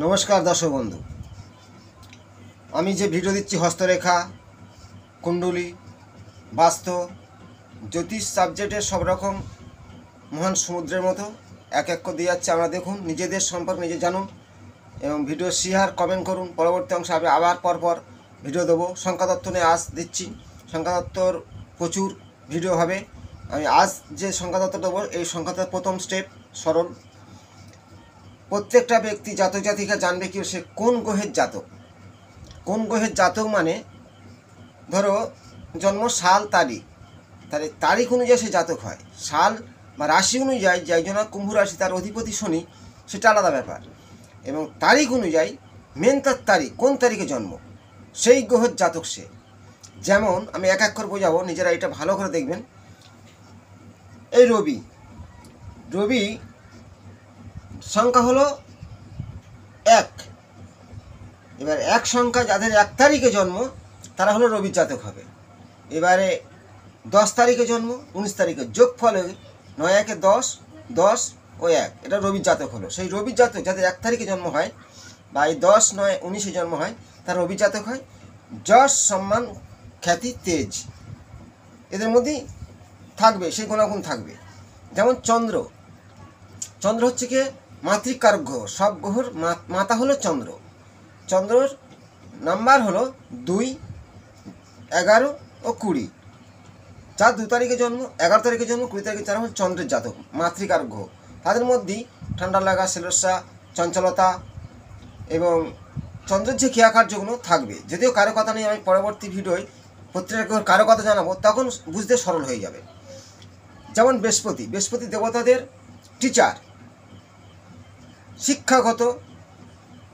নমস্কার দর্শক বন্ধু, আমি যে ভিডিও দিচ্ছি হস্তরেখা, কুণ্ডলী, বাস্তু, জ্যোতিষ সাবজেক্টের সব রকম মহান সমুদ্রের মতো এক এক করে দিয়ে যাচ্ছে। আমরা দেখুন, নিজেদের সম্পর্কে নিজে জানুন এবং ভিডিও শেয়ার কমেন্ট করুন। পরবর্তী অংশে আমি আবার পরপর ভিডিও দেবো। সংখ্যাতত্ত্ব নিয়ে আজ দিচ্ছি, সংখ্যাতত্ত্বর প্রচুর ভিডিও হবে। আমি আজ যে সংখ্যাতত্ত্ব দেবো, এই সংখ্যাতত্ত্বের প্রথম স্টেপ সরল। প্রত্যেকটা ব্যক্তি জাতক জাতিকা জানবে কি সে কোন গ্রহের জাতক। কোন গ্রহের জাতক মানে ধরো জন্ম সাল তারিখ, তাহলে তারিখ অনুযায়ী সে জাতক হয়। সাল বা রাশি অনুযায়ী যে একজন কুম্ভ রাশি, তার অধিপতি শনি, সেটা আলাদা ব্যাপার। এবং তারিখ অনুযায়ী মেন তার তারিখ, কোন তারিখে জন্ম, সেই গ্রহের জাতক সে। যেমন আমি এক এক করে বোঝাবো, নিজেরা এটা ভালো করে দেখবেন। এই রবি, রবি সংখ্যা হলো 1। এবার এক সংখ্যা যাদের 1 তারিখে জন্ম তারা হলো রবির জাতক হবে। এবারে 10 তারিখে জন্ম, 19 তারিখে, যোগফল 9 1 10, 10 ও 1, এটা রবির জাতক হলো। সেই রবির জাতক যাদের 1 তারিখে জন্ম হয় বা এই 10 9 19-এ জন্ম হয়, তার রবির জাতক হয়। যশ, সম্মান, খ্যাতি, তেজ এদের মধ্যেই থাকবে, সেই গুণাগুণ থাকবে। যেমন চন্দ্র, চন্দ্র হচ্ছে কি মাতৃকারক গ্রহ। সব গ্রহর মাতা হলো চন্দ্র। চন্দ্রর নাম্বার হলো 2, 11 ও 20। যার 2 তারিখে জন্ম, 11 তারিখে জন্ম, 20 তারিখে, তারা হল চন্দ্রের জাতক, মাতৃকারক গ্রহ। তাদের মধ্যেই ঠান্ডা লাগা, সেলসা, চঞ্চলতা এবং চন্দ্রের যে ক্রিয়াকার্যগুলো থাকবে। যদিও কারো কথা নেই, আমি পরবর্তী ভিডিওয় প্রত্যেক কারো কথা জানাবো, তখন বুঝতে সরল হয়ে যাবে। যেমন বৃহস্পতি, বৃহস্পতি দেবতাদের টিচার, শিক্ষাগত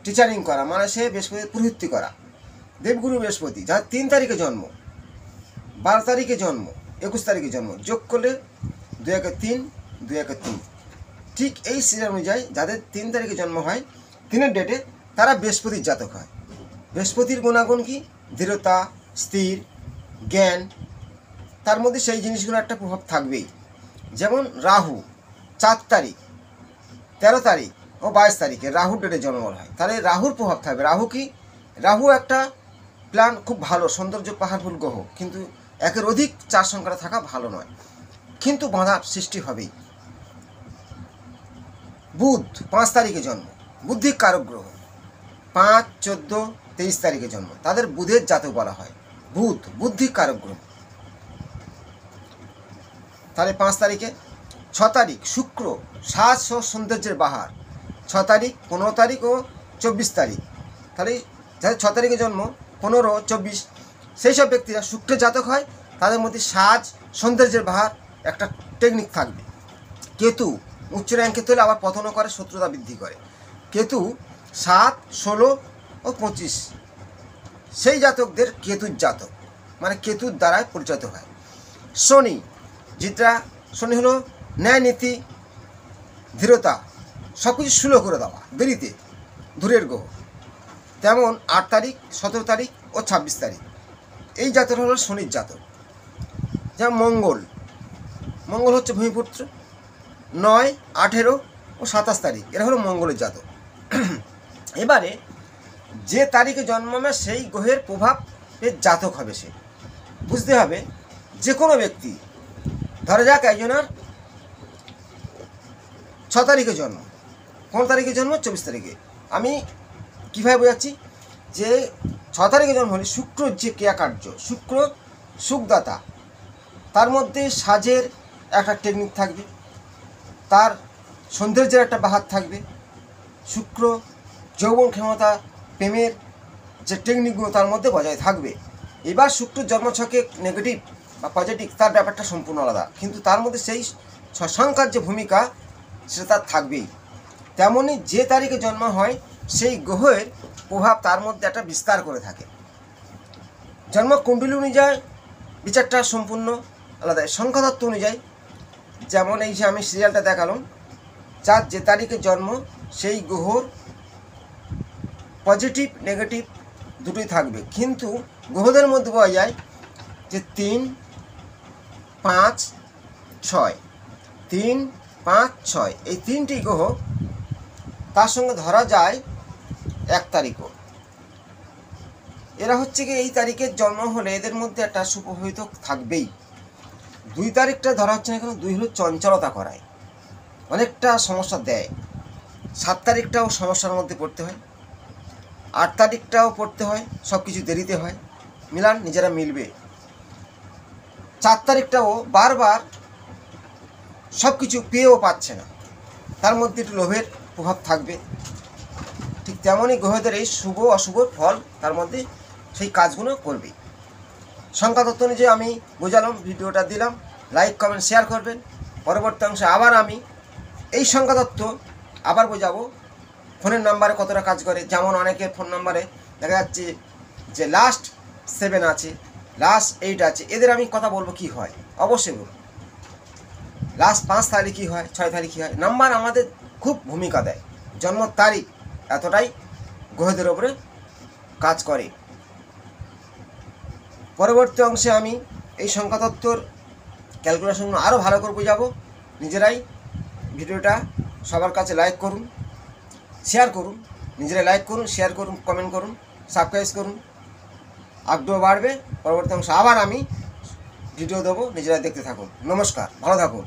টিচারিং করা, মানে সে বৃহস্পতির পুরোহিত্য করা। দেবগুরু বৃহস্পতি, যার 3 তারিখে জন্ম, 12 তারিখে জন্ম, 21 তারিখে জন্ম, যোগ করলে 2 1 3, 2 1 3। ঠিক এই সিরিয়াল অনুযায়ী যাদের 3 তারিখে জন্ম হয়, 3-এর ডেটে, তারা বৃহস্পতির জাতক হয়। বৃহস্পতির গুণাগুণ কি? দৃঢ়তা, স্থির, জ্ঞান। তার মধ্যে সেই জিনিসগুলো একটা প্রভাব থাকবেই। যেমন রাহু 4 তারিখ, 13 তারিখ ও 22 তারিখে রাহুর ডেটে জন্ম হয়, তাহলে রাহুর প্রভাব থাকবে। রাহু কি? রাহু একটা প্ল্যান, খুব ভালো, সৌন্দর্য, পাহাড়ফুল গ্রহ, কিন্তু একের অধিক 4 সংখ্যাটা থাকা ভালো নয়, কিন্তু বাধার সৃষ্টি হবেই। বুধ 5 তারিখে জন্ম, বুদ্ধির কারক গ্রহ। 5, 14, 23 তারিখে জন্ম, তাদের বুধের জাতক বলা হয়। বুধ বুদ্ধির কারক গ্রহ। তাহলে 5 তারিখে। 6 তারিখ শুক্র, সাজ ও সৌন্দর্যের বাহার। 6 তারিখ, 15 তারিখ ও 24 তারিখ। তাহলে যাদের 6 তারিখে জন্ম, 15, 24, সেই সব ব্যক্তিরা শুক্রের জাতক হয়। তাদের মধ্যে সাজ, সৌন্দর্যের বাহার একটা টেকনিক থাকবে। কেতু উচ্চ র্যাঙ্কে তুলে আবার পতনও করে, শত্রুতা বৃদ্ধি করে। কেতু 7, 16 ও 25, সেই জাতকদের কেতুর জাতক, মানে কেতুর দ্বারাই পরিচিত হয়। শনি, যেটা শনি হলো ন্যায় নীতি, দৃঢ়তা, সব কিছু সুলো করে দেওয়া, দেরিতে, দূরের গ্রহ। তেমন 8 তারিখ, 17 তারিখ ও 26 তারিখ, এই জাতক হলো শনির জাতক। যেমন মঙ্গল, মঙ্গল হচ্ছে ভূমিপুত্র, 9, 18 ও 27 তারিখ, এরা হলো মঙ্গলের জাতক। এবারে যে তারিখে জন্মাবে সেই গ্রহের প্রভাবের জাতক হবে সে। বুঝতে হবে, যে কোনো ব্যক্তি, ধরা যাক একজনের 6 তারিখে জন্ম, 15 তারিখে জন্ম, 24 তারিখে, আমি কীভাবে বোঝাচ্ছি যে 6 তারিখে জন্ম হলে শুক্রর যে ক্রিয়াকার্য, শুক্র সুখদাতা, তার মধ্যে সাজের একটা টেকনিক থাকবে, তার সৌন্দর্যের একটা বাহার থাকবে। শুক্র যৌবন ক্ষমতা, প্রেমের যে টেকনিকগুলো তার মধ্যে বজায় থাকবে। এবার শুক্র জন্মছকে নেগেটিভ বা পজিটিভ, তার ব্যাপারটা সম্পূর্ণ আলাদা, কিন্তু তার মধ্যে সেই সংখ্যার যে ভূমিকা সেটা তার থাকবেই। তেমনই যে তারিখে জন্ম হয় সেই গ্রহের প্রভাব তার মধ্যে একটা বিস্তার করে থাকে। জন্ম কুণ্ডলী অনুযায়ী বিচারটা সম্পূর্ণ আলাদা। সংখ্যাতত্ত্ব অনুযায়ী, যেমন এই যে আমি সিরিয়ালটা দেখালাম, যার যে তারিখে জন্ম সেই গ্রহর পজিটিভ নেগেটিভ দুটোই থাকবে, কিন্তু গ্রহদের মধ্যে পাওয়া যায় যে 3, 5, 6, 3, 5, 6, এই 3টি গ্রহ। তার সঙ্গে ধরা যায় 1 তারিখও। এরা হচ্ছে কি এই তারিখের জন্ম হলে এদের মধ্যে একটা সুপ্রভাবিত থাকবেই। 2 তারিখটা ধরা হচ্ছে না, এখানে 2 হলো চঞ্চলতা করায়, অনেকটা সমস্যা দেয়। 7 তারিখটাও সমস্যার মধ্যে পড়তে হয়, 8 তারিখটাও পড়তে হয়, সব কিছু দেরিতে হয়, মিলান নিজেরা মিলবে। 4 তারিখটাও বারবার সব কিছু পেয়েও পাচ্ছে না, তার মধ্যে একটু লোভের প্রভাব থাকবে। ঠিক তেমনই গ্রহদের এই শুভ অশুভ ফল তার মধ্যে সেই কাজগুলো করবে। সংখ্যাতত্ত্ব অনুযায়ী আমি বোঝালাম, ভিডিওটা দিলাম, লাইক কমেন্ট শেয়ার করবেন। পরবর্তী অংশে আবার আমি এই সংখ্যাতত্ত্ব আবার বোঝাবো, ফোনের নাম্বারে কতটা কাজ করে। যেমন অনেকের ফোন নাম্বারে দেখা যাচ্ছে যে লাস্ট 7 আছে, লাস্ট 8 আছে, এদের আমি কথা বলবো কি হয়, অবশ্যই বলবো। লাস্ট 5 তারিখ কী হয়, 6 তারিখ কী হয়, নাম্বার আমাদের খুব ভূমিকা দেয়। জন্ম তারিখ এতটাই গ্রহদের ওপরে কাজ করে। পরবর্তী অংশে আমি এই সংখ্যাতত্ত্বর ক্যালকুলেশনগুলো আরও ভালো করে বোঝাবো। নিজেরাই ভিডিওটা সবার কাছে লাইক করুন, শেয়ার করুন, নিজেরাই লাইক করুন, শেয়ার করুন, কমেন্ট করুন, সাবস্ক্রাইব করুন, আগ্রহ বাড়বে। পরবর্তী অংশে আবার আমি ভিডিও দেবো, নিজেরা দেখতে থাকুন। নমস্কার, ভালো থাকুন।